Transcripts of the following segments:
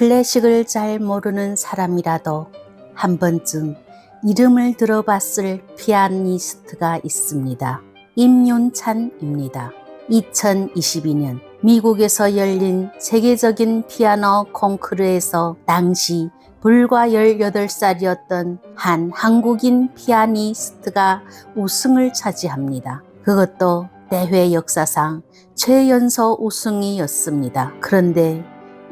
클래식을 잘 모르는 사람이라도 한 번쯤 이름을 들어봤을 피아니스트가 있습니다. 임윤찬입니다. 2022년 미국에서 열린 세계적인 피아노 콩쿠르에서 당시 불과 18살이었던 한 한국인 피아니스트가 우승을 차지합니다. 그것도 대회 역사상 최연소 우승이었습니다. 그런데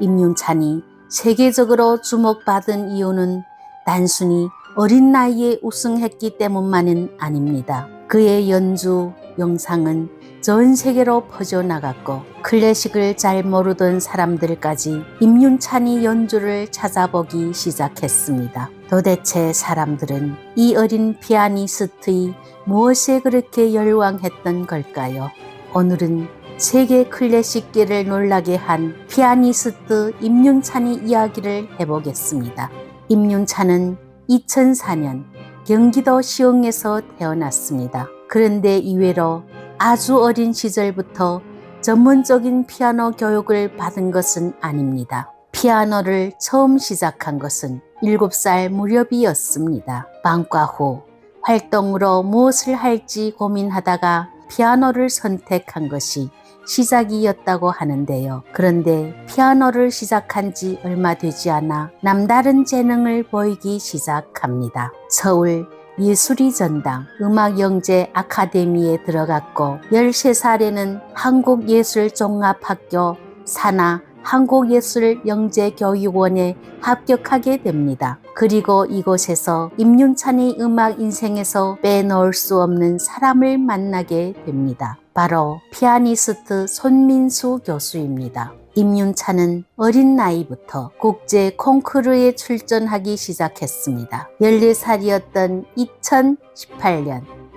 임윤찬이 세계적으로 주목받은 이유는 단순히 어린 나이에 우승했기 때문만은 아닙니다. 그의 연주 영상은 전 세계로 퍼져나갔고 클래식을 잘 모르던 사람들까지 임윤찬이 연주를 찾아보기 시작했습니다. 도대체 사람들은 이 어린 피아니스트의 무엇에 그렇게 열광했던 걸까요? 오늘은 세계 클래식계를 놀라게 한 피아니스트 임윤찬의 이야기를 해보겠습니다. 임윤찬은 2004년 경기도 시흥에서 태어났습니다. 그런데 이외로 아주 어린 시절부터 전문적인 피아노 교육을 받은 것은 아닙니다. 피아노를 처음 시작한 것은 7살 무렵이었습니다. 방과 후 활동으로 무엇을 할지 고민하다가 피아노를 선택한 것이 시작이었다고 하는데요. 그런데 피아노를 시작한 지 얼마 되지 않아 남다른 재능을 보이기 시작합니다. 서울 예술의 전당 음악영재 아카데미에 들어갔고 13살에는 한국예술종합학교 산하 한국예술영재교육원에 합격하게 됩니다. 그리고 이곳에서 임윤찬의 음악 인생에서 빼놓을 수 없는 사람을 만나게 됩니다. 바로 피아니스트 손민수 교수입니다. 임윤찬은 어린 나이부터 국제 콩쿠르에 출전하기 시작했습니다. 14살이었던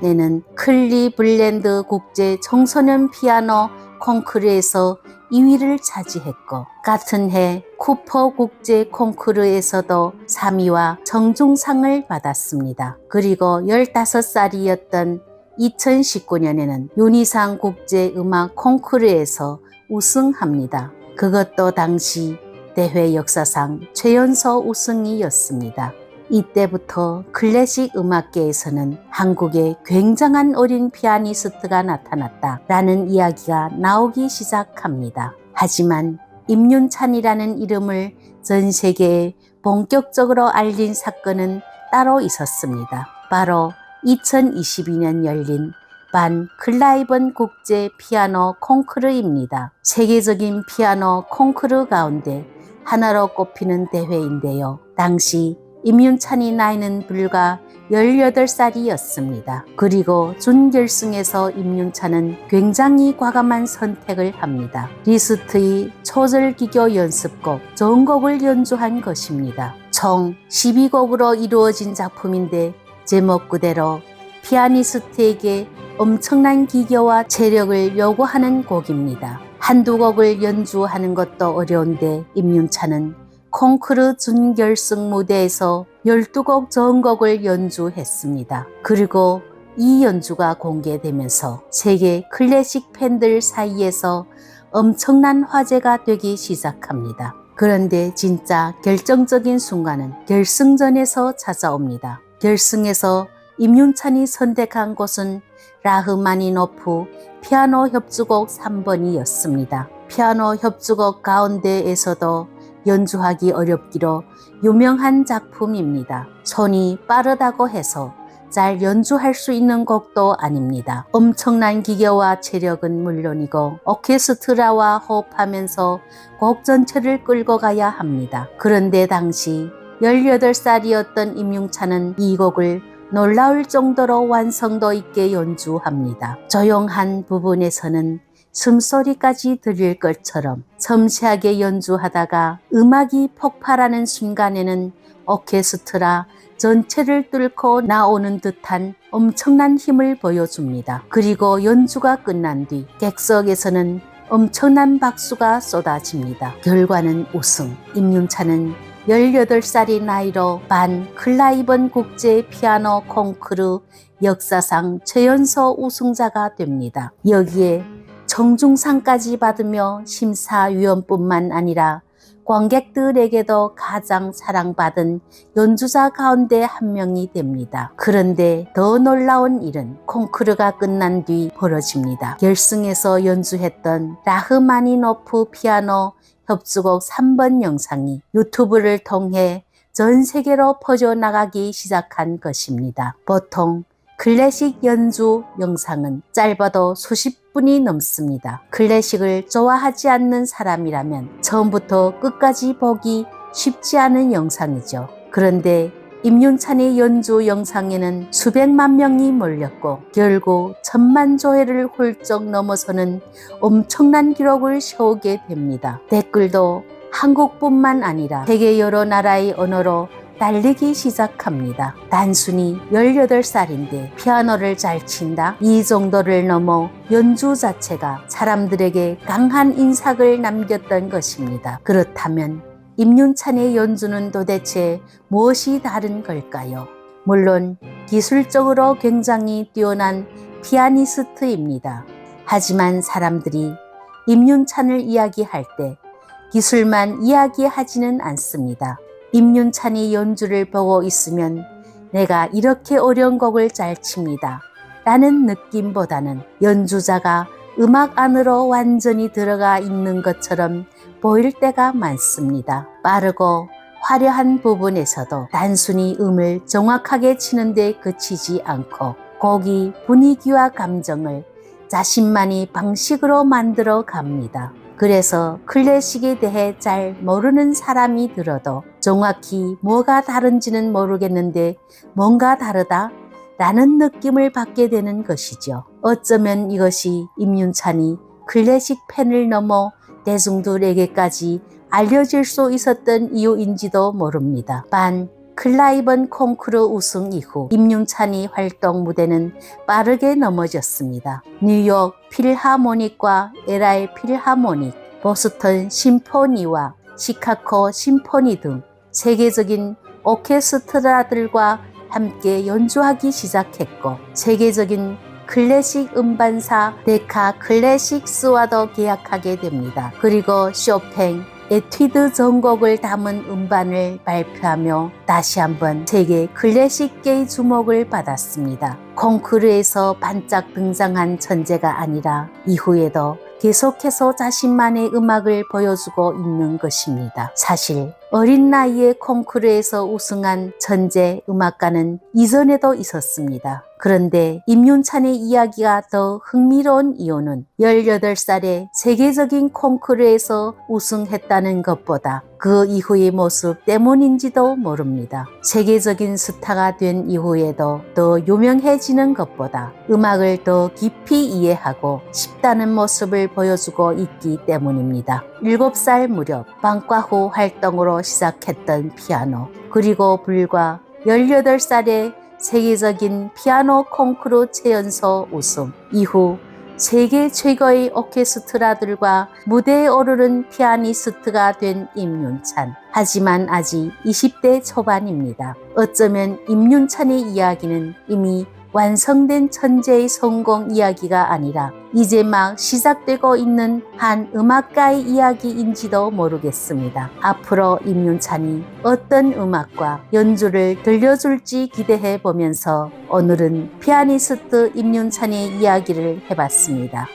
2018년에는 클리블랜드 국제 청소년 피아노 콩쿠르에서 2위를 차지했고 같은 해 쿠퍼 국제 콩쿠르에서도 3위와 정중상을 받았습니다. 그리고 15살이었던 2019년에는 윤희상 국제 음악 콩쿠르에서 우승합니다. 그것도 당시 대회 역사상 최연소 우승이었습니다. 이때부터 클래식 음악계에서는 한국에 굉장한 어린 피아니스트가 나타났다라는 이야기가 나오기 시작합니다. 하지만 임윤찬이라는 이름을 전 세계에 본격적으로 알린 사건은 따로 있었습니다. 바로 2022년 열린 반 클라이번 국제 피아노 콩쿠르입니다. 세계적인 피아노 콩쿠르 가운데 하나로 꼽히는 대회인데요. 당시 임윤찬의 나이는 불과 18살이었습니다. 그리고 준결승에서 임윤찬은 굉장히 과감한 선택을 합니다. 리스트의 초절기교 연습곡 전곡을 연주한 것입니다. 총 12곡으로 이루어진 작품인데 제목 그대로 피아니스트에게 엄청난 기교와 체력을 요구하는 곡입니다. 한두 곡을 연주하는 것도 어려운데 임윤찬은 콩쿠르 준결승 무대에서 12곡 전곡을 연주했습니다. 그리고 이 연주가 공개되면서 세계 클래식 팬들 사이에서 엄청난 화제가 되기 시작합니다. 그런데 진짜 결정적인 순간은 결승전에서 찾아옵니다. 결승에서 임윤찬이 선택한 곳은 라흐마니노프 피아노 협주곡 3번이었습니다. 피아노 협주곡 가운데에서도 연주하기 어렵기로 유명한 작품입니다. 손이 빠르다고 해서 잘 연주할 수 있는 곡도 아닙니다. 엄청난 기교와 체력은 물론이고 오케스트라와 호흡하면서 곡 전체를 끌고 가야 합니다. 그런데 당시 18살이었던 임윤찬은 이 곡을 놀라울 정도로 완성도 있게 연주합니다. 조용한 부분에서는 숨소리까지 들릴 것처럼 섬세하게 연주하다가 음악이 폭발하는 순간에는 오케스트라 전체를 뚫고 나오는 듯한 엄청난 힘을 보여줍니다. 그리고 연주가 끝난 뒤 객석에서는 엄청난 박수가 쏟아집니다. 결과는 우승. 임윤찬은 18살의 나이로 반 클라이번 국제 피아노 콩쿠르 역사상 최연소 우승자가 됩니다. 여기에 정중상까지 받으며 심사위원뿐만 아니라 관객들에게도 가장 사랑받은 연주자 가운데 한 명이 됩니다. 그런데 더 놀라운 일은 콩쿠르가 끝난 뒤 벌어집니다. 결승에서 연주했던 라흐마니노프 피아노 협주곡 3번 영상이 유튜브를 통해 전 세계로 퍼져나가기 시작한 것입니다. 보통 클래식 연주 영상은 짧아도 수십 분이 넘습니다. 클래식을 좋아하지 않는 사람이라면 처음부터 끝까지 보기 쉽지 않은 영상이죠. 그런데 임윤찬의 연주 영상에는 수백만 명이 몰렸고 결국 1000만 조회를 훌쩍 넘어서는 엄청난 기록을 세우게 됩니다. 댓글도 한국뿐만 아니라 세계 여러 나라의 언어로 달리기 시작합니다. 단순히 18살인데 피아노를 잘 친다? 이 정도를 넘어 연주 자체가 사람들에게 강한 인상을 남겼던 것입니다. 그렇다면 임윤찬의 연주는 도대체 무엇이 다른 걸까요? 물론 기술적으로 굉장히 뛰어난 피아니스트입니다. 하지만 사람들이 임윤찬을 이야기할 때 기술만 이야기하지는 않습니다. 임윤찬이 연주를 보고 있으면 내가 이렇게 어려운 곡을 잘 칩니다 라는 느낌보다는 연주자가 음악 안으로 완전히 들어가 있는 것처럼 보일 때가 많습니다. 빠르고 화려한 부분에서도 단순히 음을 정확하게 치는 데 그치지 않고 곡이 분위기와 감정을 자신만의 방식으로 만들어 갑니다. 그래서 클래식에 대해 잘 모르는 사람이 들어도 정확히 뭐가 다른지는 모르겠는데 뭔가 다르다 라는 느낌을 받게 되는 것이죠. 어쩌면 이것이 임윤찬이 클래식 팬을 넘어 대중들에게까지 알려질 수 있었던 이유인지도 모릅니다. 반 클라이번 콩쿠르 우승 이후 임윤찬이 활동 무대는 빠르게 넘어졌습니다. 뉴욕 필하모닉과 LA 필하모닉, 보스턴 심포니와 시카고 심포니 등 세계적인 오케스트라들과 함께 연주하기 시작했고 세계적인 클래식 음반사 데카 클래식스와도 계약하게 됩니다. 그리고 쇼팽 에튜드 전곡을 담은 음반을 발표하며 다시 한번 세계 클래식계의 주목을 받았습니다. 콩쿠르에서 반짝 등장한 천재가 아니라 이후에도 계속해서 자신만의 음악을 보여주고 있는 것입니다. 사실 어린 나이에 콩쿠르에서 우승한 천재 음악가는 이전에도 있었습니다. 그런데 임윤찬의 이야기가 더 흥미로운 이유는 18살에 세계적인 콩쿠르에서 우승했다는 것보다 그 이후의 모습 때문인지도 모릅니다. 세계적인 스타가 된 이후에도 더 유명해지는 것보다 음악을 더 깊이 이해하고 싶다는 모습을 보여주고 있기 때문입니다. 7살 무렵 방과후 활동으로 시작했던 피아노, 그리고 불과 18살에 세계적인 피아노 콩쿠르 최연소 우승 이후 세계 최고의 오케스트라들과 무대에 오르는 피아니스트가 된 임윤찬. 하지만 아직 20대 초반입니다. 어쩌면 임윤찬의 이야기는 이미 완성된 천재의 성공 이야기가 아니라 이제 막 시작되고 있는 한 음악가의 이야기인지도 모르겠습니다. 앞으로 임윤찬이 어떤 음악과 연주를 들려줄지 기대해 보면서 오늘은 피아니스트 임윤찬의 이야기를 해봤습니다.